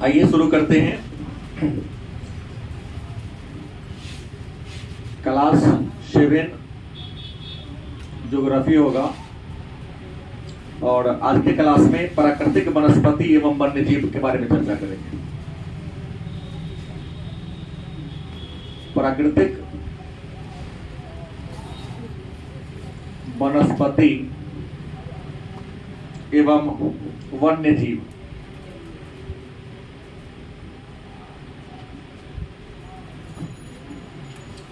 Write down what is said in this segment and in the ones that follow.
आइए शुरू करते हैं। क्लास 7 ज्योग्राफी होगा और आज के क्लास में प्राकृतिक वनस्पति एवं वन्य जीव के बारे में चर्चा करेंगे। प्राकृतिक वनस्पति एवं वन्य जीव।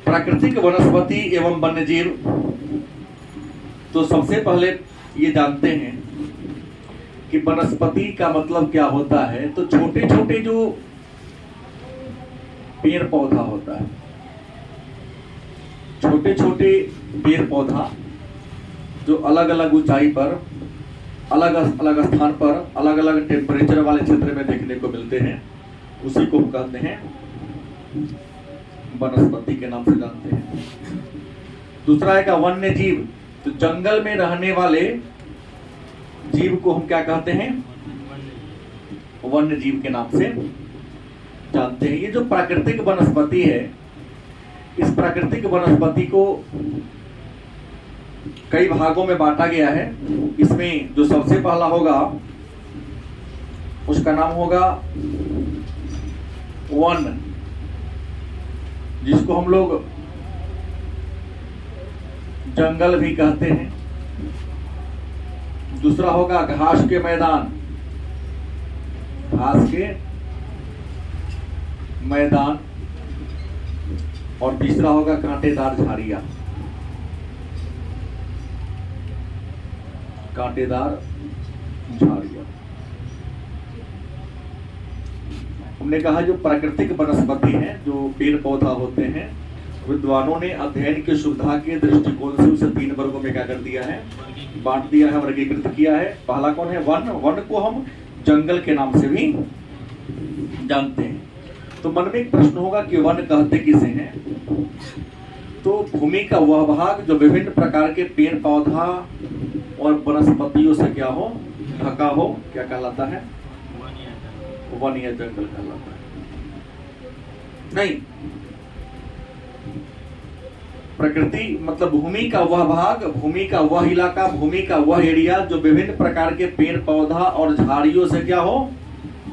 प्राकृतिक वनस्पति एवं वन्य जीव, तो सबसे पहले ये जानते हैं कि वनस्पति का मतलब क्या होता है। तो छोटे छोटे जो पेड़ पौधा होता है, छोटे छोटे पेड़ पौधा जो अलग अलग ऊंचाई पर, अलग अलग स्थान पर, अलग अलग टेम्परेचर वाले क्षेत्र में देखने को मिलते हैं, उसी को हम कहते हैं वनस्पति के नाम से जानते हैं। दूसरा है का वन्य जीव। तो जंगल में रहने वाले जीव को हम क्या कहते हैं? वन्य जीव के नाम से जानते हैं। ये जो प्राकृतिक वनस्पति है, इस प्राकृतिक वनस्पति को कई भागों में बांटा गया है। इसमें जो सबसे पहला होगा उसका नाम होगा वन, जिसको हम लोग जंगल भी कहते हैं। दूसरा होगा घास के मैदान, घास के मैदान। और तीसरा होगा कांटेदार झाड़ियां, कांटेदार झाड़ियां। हमने कहा जो प्राकृतिक वनस्पति है, जो पेड़ पौधा होते हैं, विद्वानों ने अध्ययन की सुविधा के दृष्टिकोण से उसे 3 वर्गों में क्या कर दिया है? बांट दिया है, वर्गीकृत किया है। पहला कौन है? वन। वन को हम जंगल के नाम से भी जानते हैं। तो मन में एक प्रश्न होगा कि वन कहते किसे हैं? तो भूमि का वह भाग जो विभिन्न प्रकार के पेड़ पौधा और वनस्पतियों से क्या हो? ढका हो, क्या कहलाता है? वन या जंगल कहलाता है। नहीं, प्रकृति मतलब भूमि का वह भाग, भूमि का वह इलाका, भूमि का वह एरिया जो विभिन्न प्रकार के पेड़ पौधा और झाड़ियों से क्या हो?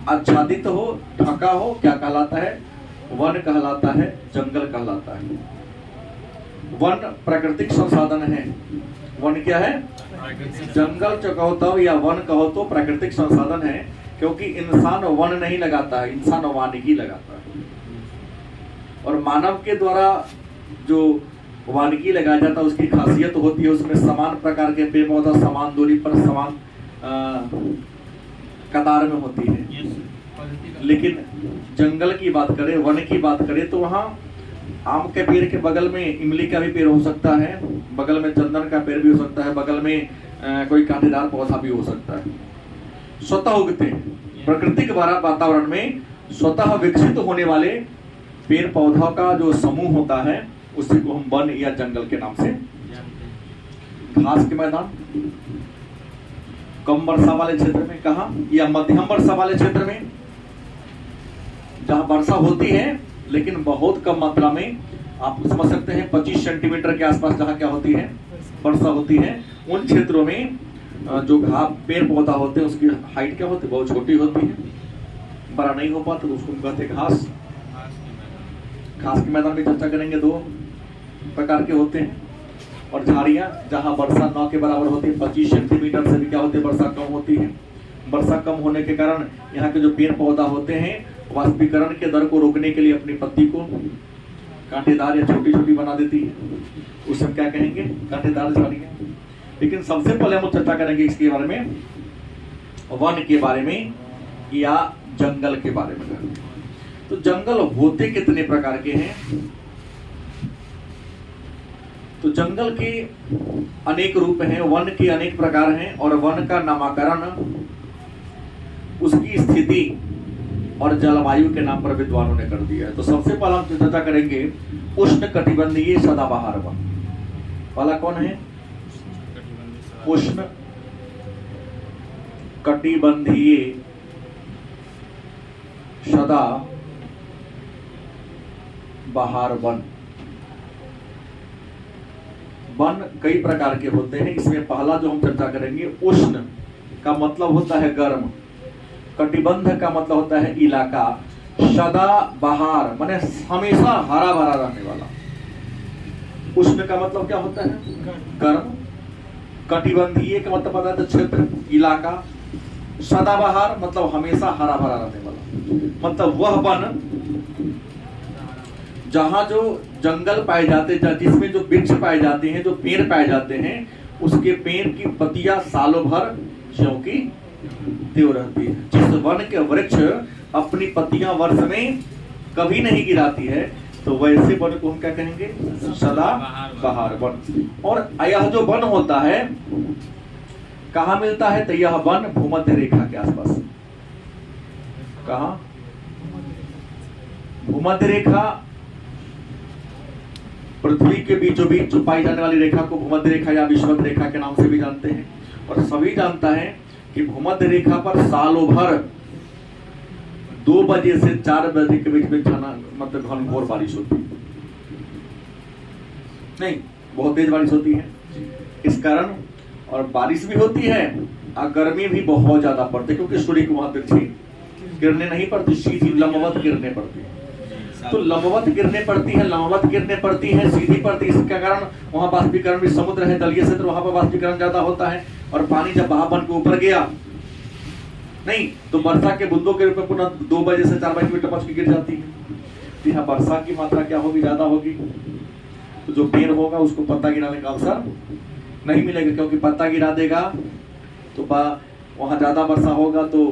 आच्छादित हो, ढका हो, क्या कहलाता है? वन कहलाता है, जंगल कहलाता है। वन प्राकृतिक संसाधन है। वन क्या है? जंगल जो कहो तो या वन कहो तो प्राकृतिक संसाधन है, क्योंकि इंसान वन नहीं लगाता है, इंसान वानिकी लगाता है। और मानव के द्वारा जो वानिकी लगाया जाता है उसकी खासियत होती है उसमें समान प्रकार के पेड़ पौधा समान दूरी पर, समान कतार में होती है। लेकिन जंगल की बात करें, वन की बात करें, तो वहाँ आम के पेड़ के बगल में इमली का भी पेड़ हो सकता है, बगल में चंदन का पेड़ भी हो सकता है, बगल में कोई कांटेदार पौधा भी हो सकता है। स्वतः उगते प्राकृतिक वातावरण में स्वतः विकसित होने वाले पेड़ पौधों का जो समूह होता है उसी को हम वन या जंगल के नाम से। घास के मैदान कम वर्षा वाले क्षेत्र में, कहा या मध्यम वर्षा वाले क्षेत्र में, जहां वर्षा होती है लेकिन बहुत कम मात्रा में, आप समझ सकते हैं 25 सेंटीमीटर के आसपास जहां क्या होती है? वर्षा होती है। उन क्षेत्रों में जो पेड़ पौधा होते हैं उसकी हाइट क्या होती है? बहुत छोटी होती है, बड़ा नहीं हो पाता, तो उसको कहते हैं घास। घास के मैदान में चर्चा करेंगे, 2 प्रकार के होते हैं। और झाड़ियां जहां वर्षा 9 के बराबर होती है, 25 सेंटीमीटर से भी क्या होती है? वर्षा कम होती है। वर्षा कम होने के कारण यहाँ के जो पेड़ पौधा होते हैं वाष्पीकरण के दर को रोकने के लिए अपनी पत्ती को कांटेदार या छोटी छोटी बना देती है, उसे हम क्या कहेंगे? कांटेदार झाड़ियां। लेकिन सबसे पहले हम चर्चा करेंगे इसके बारे में, वन के बारे में या जंगल के बारे में। तो जंगल होते कितने प्रकार के हैं? तो जंगल के अनेक रूप हैं, वन के अनेक प्रकार हैं, और वन का नामकरण उसकी स्थिति और जलवायु के नाम पर विद्वानों ने कर दिया है। तो सबसे पहला हम चर्चा करेंगे उष्ण कटिबंधीय सदाबहार वन। पहला कौन है? उष्ण कटिबंधीय सदा बहार वन। वन कई प्रकार के होते हैं, इसमें पहला जो हम चर्चा करेंगे, उष्ण का मतलब होता है गर्म, कटिबंध का मतलब होता है इलाका, सदा बहार माने हमेशा हरा भरा रहने वाला। उष्ण का मतलब क्या होता है? गर्म। कटिबंधीय का मतलब पता है क्षेत्र, इलाका। सदाबहार मतलब हमेशा हरा भरा रहने वाला, मतलब वह वन जहां जो जंगल पाए जाते हैं, जिसमें जो वृक्ष पाए जाते हैं, जो पेड़ पाए जाते हैं, उसके पेड़ की पत्तियां सालों भर ज्यों की त्यों रहती है। जिस वन के वृक्ष अपनी पत्तियां वर्ष में कभी नहीं गिराती है, तो वैसे वन को हम क्या कहेंगे? सदा बहार वन। और यह जो वन होता है कहाँ मिलता है? तो यह वन भूमध्य रेखा के आसपास। कहाँ? भूमध्य रेखा, पृथ्वी के बीचों बीच जो पाई जाने वाली रेखा को भूमध्य रेखा या विषुवत रेखा के नाम से भी जानते हैं। और सभी जानता है कि भूमध्य रेखा पर सालों भर 2 बजे से 4 बजे के बीच में मतलब घनघोर बारिश होती है, नहीं बहुत तेज बारिश होती है। इस कारण और बारिश भी होती है और गर्मी भी बहुत ज्यादा पड़ती है, क्योंकि सूर्य को वहां तिरछी किरणें नहीं पड़ती, सीधी लंबवत किरणें पड़ती है। तो लंबवत किरणें पड़ती है, लंबवत किरणें पड़ती है, सीधी पड़ती है। इसके कारण वहां बाष्पीकरण भी, समुद्र है तलीय क्षेत्र, वहां पर बाष्पीकरण ज्यादा होता है। और पानी जब बहावन के ऊपर गया नहीं, तो वर्षा के बूंदों के रूप में पुनः 2 बजे से 4 बजे में टपक के गिर जाती है। यहाँ वर्षा की मात्रा क्या होगी? ज्यादा होगी। तो जो पेड़ होगा उसको पत्ता गिराने का अवसर नहीं मिलेगा, क्योंकि पत्ता गिरा देगा तो वहां ज्यादा वर्षा होगा तो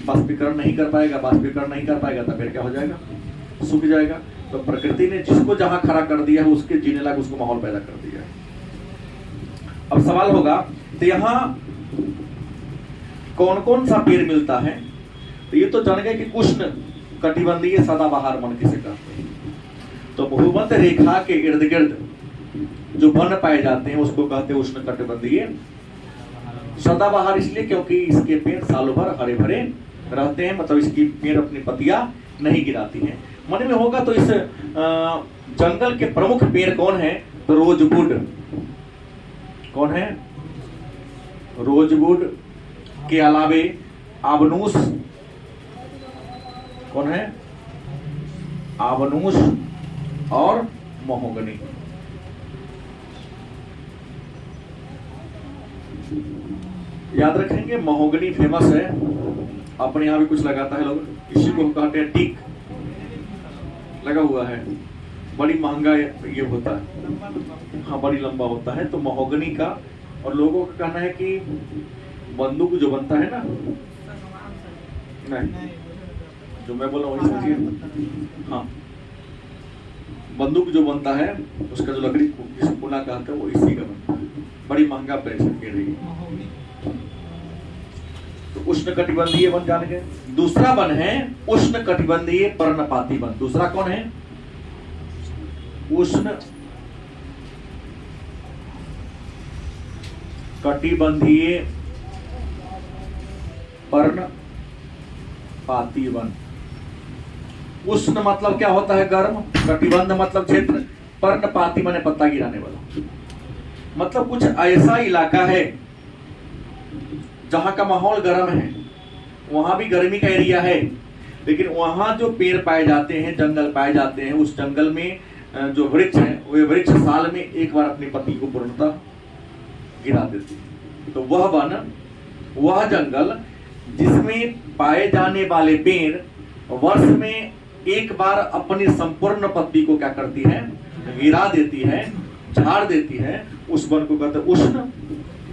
बाष्पीकरण नहीं कर पाएगा, बाष्पीकरण नहीं कर पाएगा तो फिर क्या हो जाएगा? सूख जाएगा। तो प्रकृति ने जिसको जहां खड़ा कर दिया है उसके जीने लायक उसको माहौल पैदा कर दिया है। अब सवाल होगा, तो यहाँ कौन कौन सा पेड़ मिलता है? तो ये तो जान गए कि उष्ण कटिबंधीय सदाबहार वन किसे कहते हैं। तो भूमध्य रेखा के इर्द गिर्द जो वन पाए जाते हैं उसको कहते हैं उष्ण कटिबंधीय सदाबहार, इसलिए क्योंकि इसके पेड़ सालों भर हरे भरे रहते हैं, मतलब इसकी पेड़ अपनी पत्तियां नहीं गिराती हैं। मन में होगा तो इस जंगल के प्रमुख पेड़ कौन है? तो रोजवुड। कौन है? रोजवुड के अलावे आबनूस। कौन है? आबनूस और महोगनी। याद रखेंगे, महोगनी फेमस है, अपने यहाँ भी कुछ लगाता है लोग। इसी को कहते हैं टीक, लगा हुआ है, बड़ी महंगा ये होता है। हाँ, बड़ी लंबा होता है। तो महोगनी का, और लोगों का कहना है कि बंदूक जो बनता है ना, नहीं जो मैं बोला वही समझिए। हाँ, बंदूक जो बनता है उसका जो लकड़ी जिसे पुना कहते हैं वो इसी का बनता है। बड़ी महंगा पेड़ है। तो उष्ण कटिबंधीय वन जान गए। दूसरा वन है उष्ण कटिबंधीय पर्णपाती वन। दूसरा कौन है? उष्ण कटिबंधीय पर्णपाती वन। उष्ण मतलब क्या होता है? गर्म। कटिबंध मतलब क्षेत्र। पर्णपाती माने पत्ता गिराने वाला, मतलब कुछ ऐसा इलाका है जहां का माहौल गर्म है, वहां भी गर्मी का एरिया है, लेकिन वहां जो पेड़ पाए जाते हैं, जंगल पाए जाते हैं, उस जंगल में जो वृक्ष है, वे वृक्ष साल में एक बार अपनी पत्ती को पूर्णतः गिरा देते हैं। तो वह वन, वह जंगल जिसमें पाए जाने वाले पेड़ वर्ष में एक बार अपनी संपूर्ण पत्ती को क्या करती है? गिरा देती है, झाड़ देती है, उस वन को कहते हैं उष्ण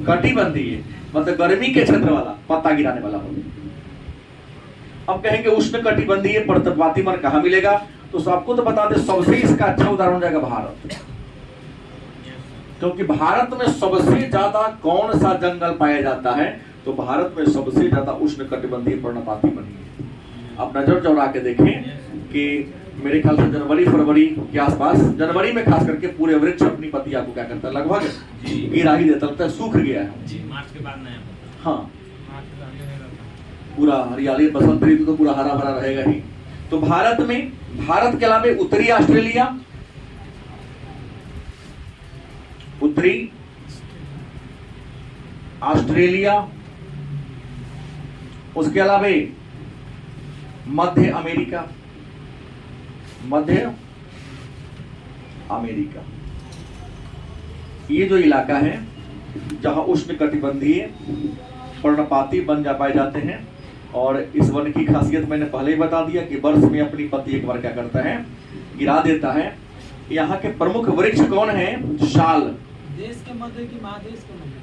कटिबंधीय, मतलब गर्मी के क्षेत्र वाला, पत्ता गिराने वाला वन। अब कहेंगे उष्ण कटिबंधीय पर्णपाती वन कहाँ मिलेगा? तो सबको तो बता दे, सबसे इसका अच्छा उदाहरण हो जाएगा भारत, क्योंकि भारत में सबसे ज्यादा कौन सा जंगल पाया जाता है? तो भारत में सबसे ज्यादा उष्ण कटिबंधीय पर्णपाती वन है। आप नजर चौड़ा के देखें कि मेरे ख्याल से जनवरी फरवरी के आसपास, जनवरी में खास करके पूरे वृक्ष अपनी पत्तियां को क्या करता है? लगभग गिरा ही देता, लगता है सूख गया है। मार्च के बाद नहीं। हाँ, पूरा हरियाली, बसंत ऋतु तो पूरा हरा भरा रहेगा ही। तो भारत में, भारत के अलावा उत्तरी ऑस्ट्रेलिया, उत्तरी ऑस्ट्रेलिया, उसके अलावा मध्य अमेरिका, मध्य अमेरिका, ये जो इलाका है जहां उष्ण कटिबंधीय पर्णपाती वन जा पाए जाते हैं। और इस वन की खासियत मैंने पहले ही बता दिया कि वर्ष में अपनी पत्ती एक बार क्या करता है, गिरा देता है। यहाँ के प्रमुख वृक्ष कौन है? शाल। देश के मध्य की महादेश के मध्य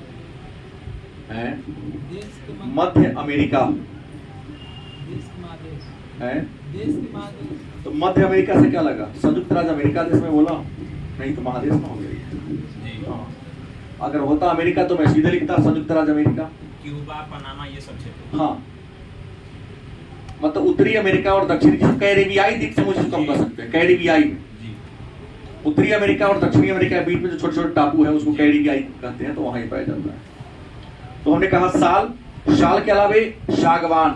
है, देश के मध्य अमेरिका देश के महादेश है। देश के महादेश। तो मध्य अमेरिका से क्या लगा? संयुक्त राज्य अमेरिका देश में बोला नहीं तो महादेश में हो गया। हाँ, अगर होता अमेरिका तो मैं सीधे लिखता संयुक्त राज्य अमेरिका, क्यूबा, पनामा, ये सब क्षेत्र। हाँ, मतलब उत्तरी अमेरिका और दक्षिणी, कैरेबियाई द्वीप से मुझे कम कर सकते हैं, कैरेबियाई में। उत्तरी अमेरिका और दक्षिणी अमेरिका के बीच में जो छोटे छोटे टापू है उसको कैरेबियाई कहते हैं, तो वहां ही पाया जाता है। तो हमने कहा साल, साल के अलावे सागवान,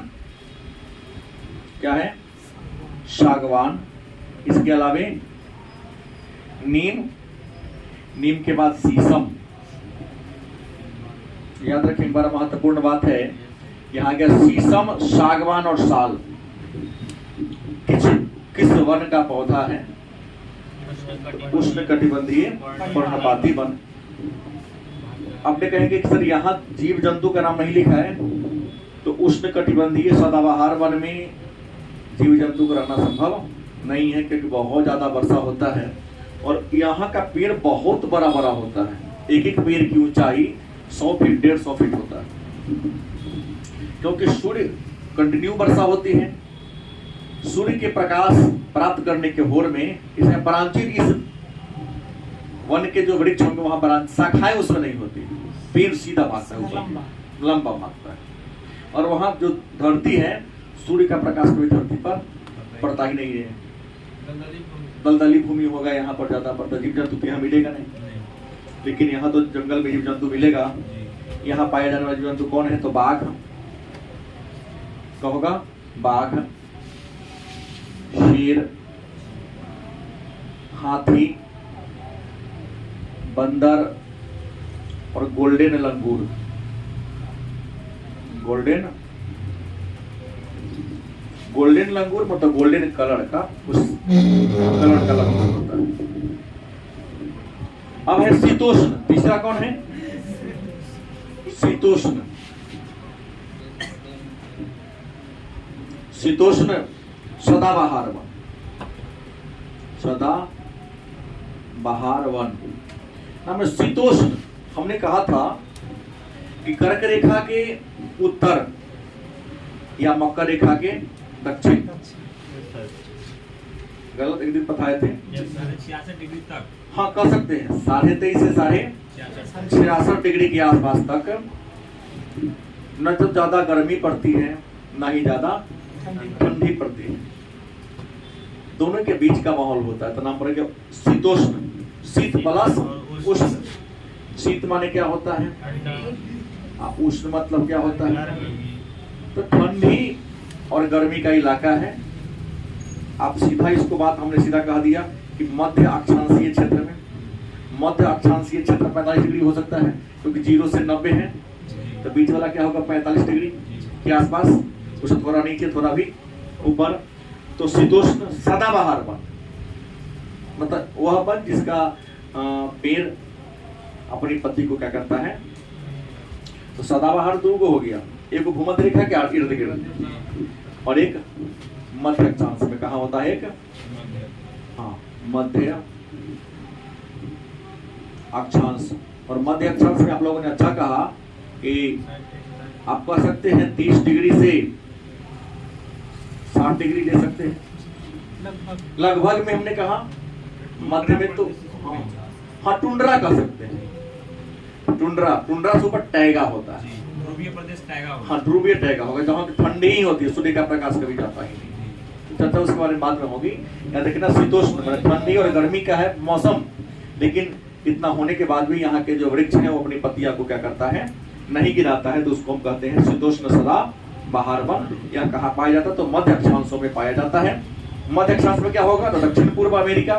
क्या है? सागवान। इसके अलावे नीम, नीम के बाद शीशम। याद रखें, बड़ा महत्वपूर्ण बात है यहाँ के शीशम, सागवान और साल किस वन का पौधा है? उष्ण कटिबंधीय पर्णपाती वन। आपने कहेंगे कि सर यहाँ जीव जंतु का नाम नहीं लिखा है, तो उष्ण कटिबंधीय सदाबहार वन में जीव जंतु को रहना संभव नहीं है, क्योंकि बहुत ज्यादा वर्षा होता है और यहाँ का पेड़ बहुत बड़ा बड़ा होता है। एक एक पेड़ की ऊंचाई 100 फीट 150 फीट होता है, क्योंकि सूर्य कंटिन्यू वर्षा होती है। सूर्य के प्रकाश प्राप्त करने के होड़ में इसमें परांचीर, इस वन के जो वृक्ष होंगे वहां पर शाखाएं उसमें नहीं होती, पेड़ सीधा भागता है ऊपर, लंबा भागता है। और वहां जो धरती है, सूर्य का प्रकाश कभी धरती पर पड़ता ही नहीं है, दलदली भूमि होगा, यहाँ पर ज्यादा पड़ता। जीव जंतु तो यहाँ मिलेगा नहीं, लेकिन यहाँ तो जंगल में जीव जंतु मिलेगा। यहाँ पाए जाने वाले जीव जंतु कौन है? तो बाघ, कहोगा बाघ, शेर, हाथी, बंदर और गोल्डन लंगूर। गोल्डन लंगूर मतलब गोल्डन कलर का, उस कलर का लंगूर होता है। अब है शीतोष्ण, तीसरा कौन है? शीतोष्ण। शीतोष्ण सदाबहार वन, सदाबहार वन नाम है शीतोष्ण। हमने कहा था कि कर्क रेखा के उत्तर या मकर रेखा के दक्षिण, गलत एक दिन बताए थे, 66 डिग्री तक। हाँ कह सकते हैं, 23.5 से 66 डिग्री के आसपास तक न तो ज्यादा गर्मी पड़ती है ना ही ज्यादा ठंडी पड़ती है, दोनों के बीच का माहौल होता है। तो नाम पड़ेगा शीतोष्ण, शीत प्लस उष्ण। शीत माने क्या होता है? उष्ण मतलब क्या होता है? तो ठंडी और गर्मी का इलाका है। आप सीधा इसको बात हमने सीधा कह दिया कि मध्य अक्षांशीय क्षेत्र में, मध्य अक्षांशीय क्षेत्र 45 डिग्री हो सकता है, क्योंकि 0 से 90 है, तो बीच वाला क्या होगा? 45 डिग्री के आसपास, उसे थोड़ा नीचे थोड़ा भी ऊपर। तो शीतोष्ण सदाबहार वन मतलब वह वन जिसका पेड़ अपनी पत्ती को क्या करता है। तो सदाबहार दो हो गया, एक भूमध्य रेखा के इर्द गिर्द और एक मध्य अक्षांश में। कहा होता है एक? हाँ, मध्य अक्षांश। और मध्य अक्षांश में आप लोगों ने अच्छा कहा कि आप कह सकते हैं 30 डिग्री से 60 डिग्री ले सकते हैं लगभग में। हमने कहा मध्य में तो हाँ टुंड्रा कह सकते हैं। टुंड्रा से ऊपर टैगा होता है, ध्रुवीय प्रदेश टैगा होगा। हाँ ध्रुवीय टैगा होगा, जहाँ ठंडी ही होती है, सूर्य का प्रकाश कभी जाता ही नहीं। चर्चा उसके बारे में बाद में होगी। या देखना शीतोष्ण ठंडी और गर्मी का है मौसम, लेकिन इतना होने के बाद भी यहाँ के जो वृक्ष है वो अपनी पत्तियां को क्या करता है? नहीं गिराता है। तो उसको हम कहते हैं शीतोष्ण सदा बहार वन। यह कहाँ पाया जाता है? तो मध्य अक्षांशों में पाया जाता है। मध्य अक्षांश में क्या होगा? तो दक्षिण पूर्व अमेरिका,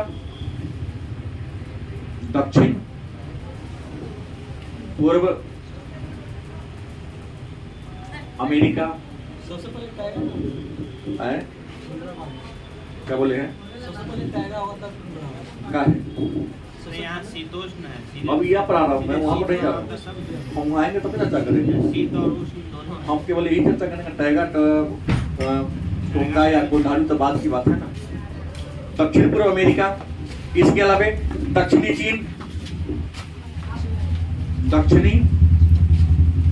दक्षिण पूर्व अमेरिका सबसे पहले टैगा है। क्या बोले हैं? सबसे पहले टैगा होगा तब टुंड्रा होगा। क्या है? नहीं, यहाँ शीतोष्ण है। अब यह पढ़ा रहा हूँ मैं, वहां पर नहीं जा रहा हूँ। हम वहाँ आएंगे तभी चर्चा करेंगे। शीत और उष्ण दोनों हम केवल यही चर्चा करेंगे, टैगा टोंगा या गोधारू तो बाद की बात है ना। दक्षिण पूर्व अमेरिका, इसके अलावा दक्षिणी चीन, दक्षिणी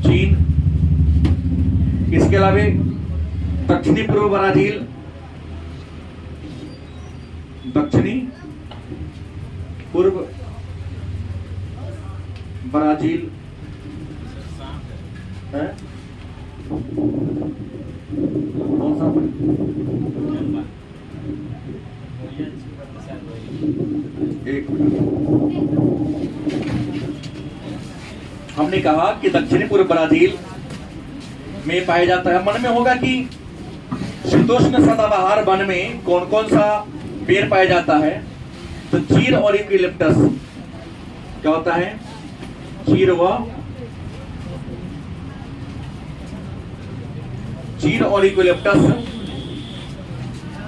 चीन, इसके अलावा दक्षिणी पूर्व ब्राजील, दक्षिणी पूर्व ब्राजील है। कौन सा? एक हमने कहा कि दक्षिणी पूर्व ब्राजील में पाया जाता है। मन में होगा कि शीतोष्ण सदाबहार वन में कौन कौन सा पेड़ पाया जाता है? तो चीर और यूकेलिप्टस क्या होता है? चीर और यूकेलिप्टस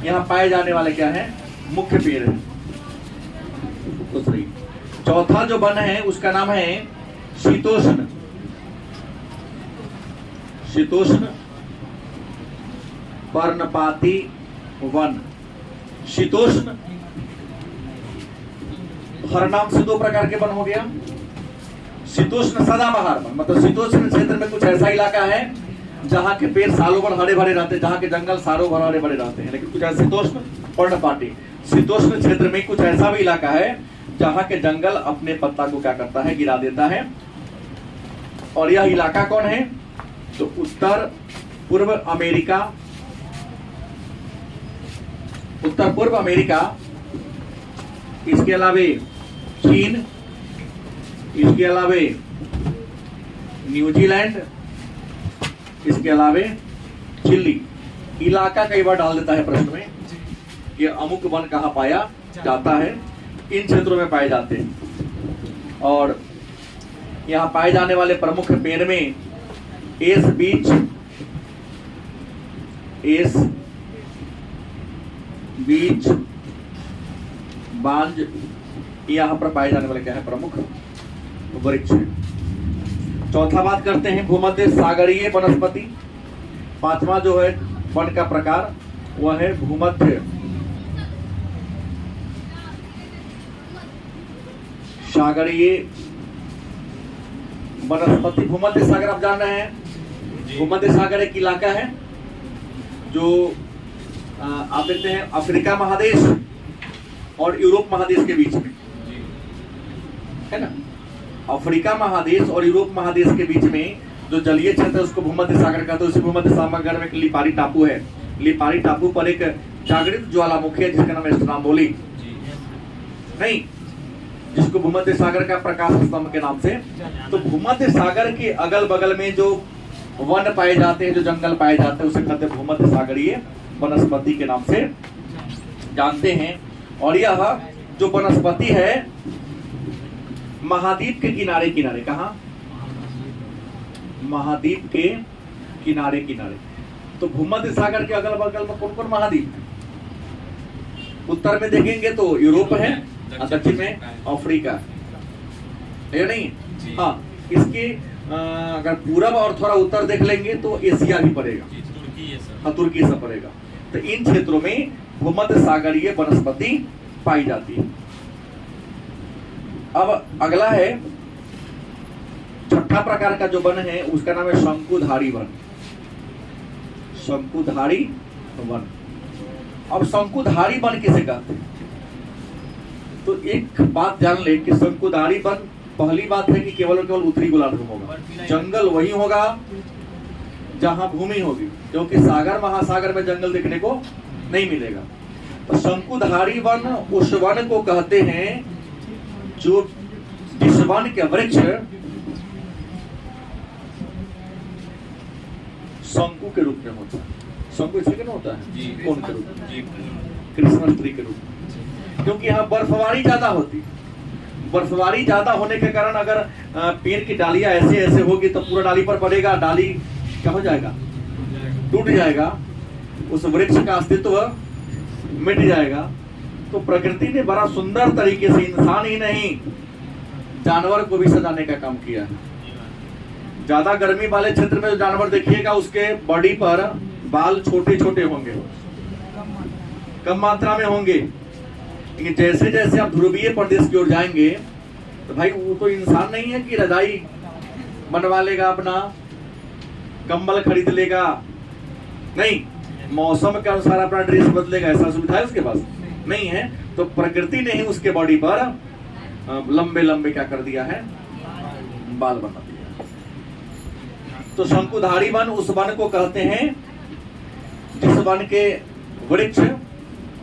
यहाँ पाए जाने वाले क्या है? मुख्य पेड़ है। तो सही। चौथा जो वन है उसका नाम है शीतोष्ण, शीतोष्ण पर्णपाती वन। शीतोष्ण हर नाम से दो प्रकार के वन हो गया। शीतोष्ण सदाबहार वन, मतलब शीतोष्ण क्षेत्र में कुछ ऐसा इलाका है जहाँ के पेड़ सालों भर हरे भरे रहते हैं, जहाँ के जंगल सालों भर हरे भरे रहते हैं। लेकिन कुछ ऐसा शीतोष्ण पर्णपाती, शीतोष्ण क्षेत्र में कुछ ऐसा भी इलाका है जहाँ के जंगल अपने पत्ता को क्या करता है? गिरा देता है। और यह इलाका कौन है? तो उत्तर पूर्व अमेरिका, उत्तर पूर्व अमेरिका, इसके अलावे चीन, इसके अलावे न्यूजीलैंड, इसके अलावे चिली। इलाका कई बार डाल देता है प्रश्न में, ये अमुक वन कहाँ पाया जाता है? इन क्षेत्रों में पाए जाते हैं। और यहाँ पाए जाने वाले प्रमुख पेड़ में एस बीच, एस बीच, बांज, यहाँ पर पाए जाने वाले क्या है? प्रमुख वृक्ष। चौथा बात करते हैं भूमध्य सागरीय वनस्पति। पांचवा जो है वन का प्रकार वह है भूमध्य सागरीय वनस्पति। भूमध्य सागर आप जान रहे हैं, भूमध्य सागर एक इलाका है जो आप देखते हैं अफ्रीका महादेश और यूरोप महादेश के बीच में है ना। अफ्रीका महादेश और यूरोप महादेश के बीच में जो जलीय क्षेत्र है उसको भूमध्य सागर कहते हैं। उसी भूमध्य सागर में एक लिपारी टापू है। लिपारी टापू पर एक जागृत ज्वालामुखी है जिसका नाम है स्ट्रोम्बोली, नहीं, जिसको भूमध्य सागर का प्रकाश स्तंभ के नाम से। तो भूमध्य सागर के अगल बगल में जो वन पाए जाते हैं, जो जंगल पाए जाते हैं, उसे कहते हैं भूमध्य सागरीय वनस्पति के नाम से जानते हैं। और यह जो वनस्पति है महाद्वीप के किनारे किनारे, कहा? महाद्वीप के किनारे किनारे। तो भूमध्य सागर के अगल बगल में कौन कौन महाद्वीप है? उत्तर में देखेंगे तो यूरोप है, दक्षिण में अफ्रीका है, नहीं? हाँ, इसके अगर पूरब और थोड़ा उत्तर देख लेंगे तो एशिया भी पड़ेगा, हाँ, तुर्की सब पड़ेगा। तो इन क्षेत्रों में भूमध्य सागरीय वनस्पति पाई जाती है। अब अगला है छठा प्रकार का जो वन है उसका नाम है शंकुधारी वन। शंकुधारी वन। अब शंकुधारी वन किसे कहते हैं? तो एक बात जान ले कि शंकुधारी वन, पहली बात है कि केवल और केवल उत्तरी गोलार्ध में होगा। जंगल वही होगा जहां भूमि होगी, क्योंकि सागर महासागर में जंगल देखने को नहीं मिलेगा। तो शंकुधारी वन उस वन को कहते हैं जो जिस वन के वृक्ष शंकु के रूप में होता है। शंकु इसे क्या होता है? जी। कौन के रूप में? जी। क्रिसमस ट्री के रूप में। क्योंकि यहाँ बर्फबारी ज्यादा होती है। बर्फबारी ज्यादा होने के कारण अगर पेड़ की डालियां ऐसे ऐसे होगी तो पूरा डाली पर पड़ेगा, डाली क्या हो जाएगा? टूट जाएगा, उस वृक्ष का अस्तित्व मिट जाएगा। तो प्रकृति ने बड़ा सुंदर तरीके से इंसान ही नहीं जानवर को भी सजाने का काम किया है। ज्यादा गर्मी वाले क्षेत्र में जो जानवर देखिएगा उसके बॉडी पर बाल छोटे छोटे होंगे, कम मात्रा में होंगे। लेकिन जैसे जैसे आप ध्रुवीय प्रदेश की ओर जाएंगे तो भाई वो तो इंसान नहीं है कि रजाई बनवा लेगा, अपना कंबल खरीद लेगा, नहीं, मौसम के अनुसार अपना ड्रेस बदलेगा, ऐसा सुविधा है उसके पास नहीं है। तो प्रकृति ने ही उसके बॉडी पर लंबे लंबे क्या कर दिया है? बाल बना दिया। तो शंकुधारी वन उस वन को कहते हैं जिस वन के वृक्ष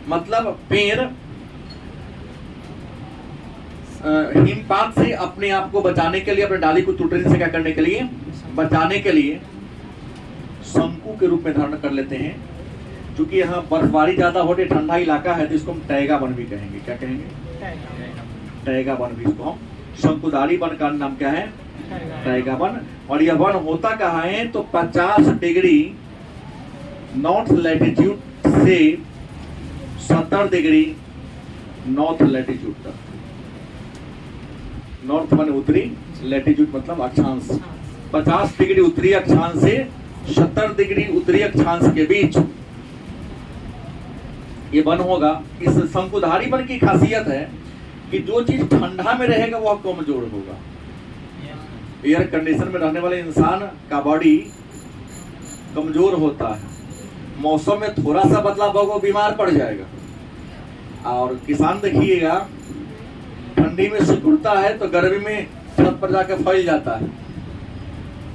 मतलब पेड़ हिमपात से अपने आप को बचाने के लिए, अपने डाली को टूटने से क्या करने के लिए? बचाने के लिए शंकु के रूप में धारण कर लेते हैं। क्योंकि यहाँ बर्फबारी ज्यादा होती, ठंडा इलाका है, तो इसको हम टैगा वन भी कहेंगे। क्या कहेंगे? टैगा वन भी इसको हम। शंकुधारी वन का नाम क्या है? Taiga one. और यह वन होता कहाँ है? तो 50 डिग्री नॉर्थ लैटिट्यूड से 70 डिग्री नॉर्थ लैटिट्यूड तक। नॉर्थ वन उत्तरी, लैटिट्यूड मतलब अक्षांश। 50 डिग्री उत्तरी अक्षांश से 70 डिग्री उत्तरी अक्षांश के बीच ये वन होगा। इस शंकुधारी वन की खासियत है कि जो चीज ठंडा में रहेगा वह कमजोर होगा। एयर कंडीशन में रहने वाले इंसान का बॉडी कमजोर होता है, मौसम में थोड़ा सा बदलाव होगा बीमार पड़ जाएगा। और किसान देखिएगा ठंडी में सिकुड़ता है तो गर्मी में छत पर जाकर फैल जाता है।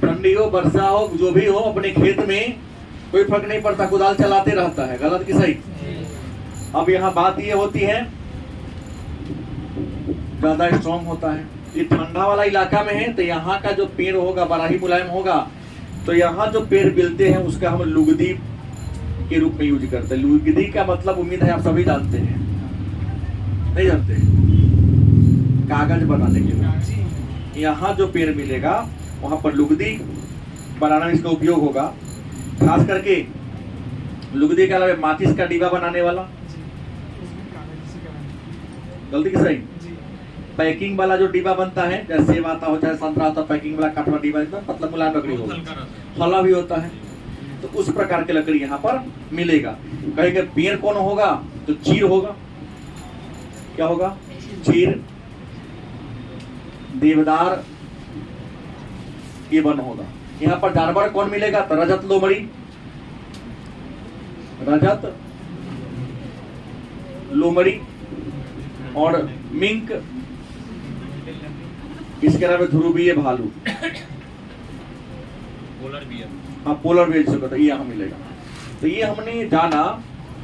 ठंडी हो वर्षा हो जो भी हो, अपने खेत में कोई फर्क नहीं पड़ता, कुदाल चलाते रहता है। गलत कि सही? अब यहाँ बात ये होती है ज्यादा स्ट्रॉन्ग होता है। ये ठंडा वाला इलाका में है तो यहाँ का जो पेड़ होगा बड़ा ही मुलायम होगा। तो यहाँ जो पेड़ मिलते हैं उसका हम लुगदी के रूप में यूज करते हैं। लुगदी का मतलब उम्मीद है आप सभी जानते हैं, नहीं जानते? कागज बनाने के लिए यहाँ जो पेड़ मिलेगा वहां पर लुगदी बनाने में इसका उपयोग होगा। खास करके लुगदी के अलावा माचिस का डिब्बा बनाने वाला, गलती की सही? पैकिंग वाला जो डिब्बा बनता है, जैसे सेब आता हो चाहे संतरा आता, पैकिंग वाला काठवा डिब्बा एकदम मतलब मुलायम लकड़ी होगा, फला भी होता है। तो उस प्रकार की लकड़ी यहाँ पर मिलेगा। कहेंगे पेड़ कौन होगा? तो चीर होगा। क्या होगा? चीर, देवदार, ये वन होगा। यहाँ पर जानवर कौन मिलेगा? तो रजत लोमड़ी, रजत लोमड़ी और मिंक, इसके अलावा ध्रुवीय भालू, पोलर बियर। हाँ पोलर बियर से कहते हैं, ये यहाँ मिलेगा। तो ये हमने जाना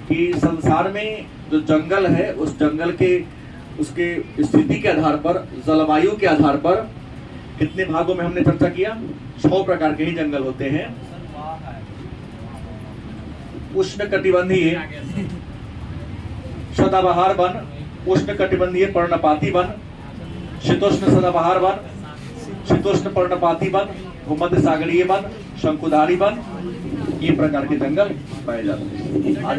कि संसार में जो जंगल है उस जंगल के उसके स्थिति के आधार पर, जलवायु के आधार पर कितने भागों में हमने चर्चा किया? 6 प्रकार के ही जंगल होते हैं। उष्णकटिबंधीय सदाबहार वन, उष्णकटिबंधीय पर्णपाती वन, शीतोष्ण सदाबहार वन, शीतोष्ण पर्णपाती वन, भूमध्य सागरीय वन, शंकुधारी वन, ये प्रकार के जंगल पाए जाते हैं। आज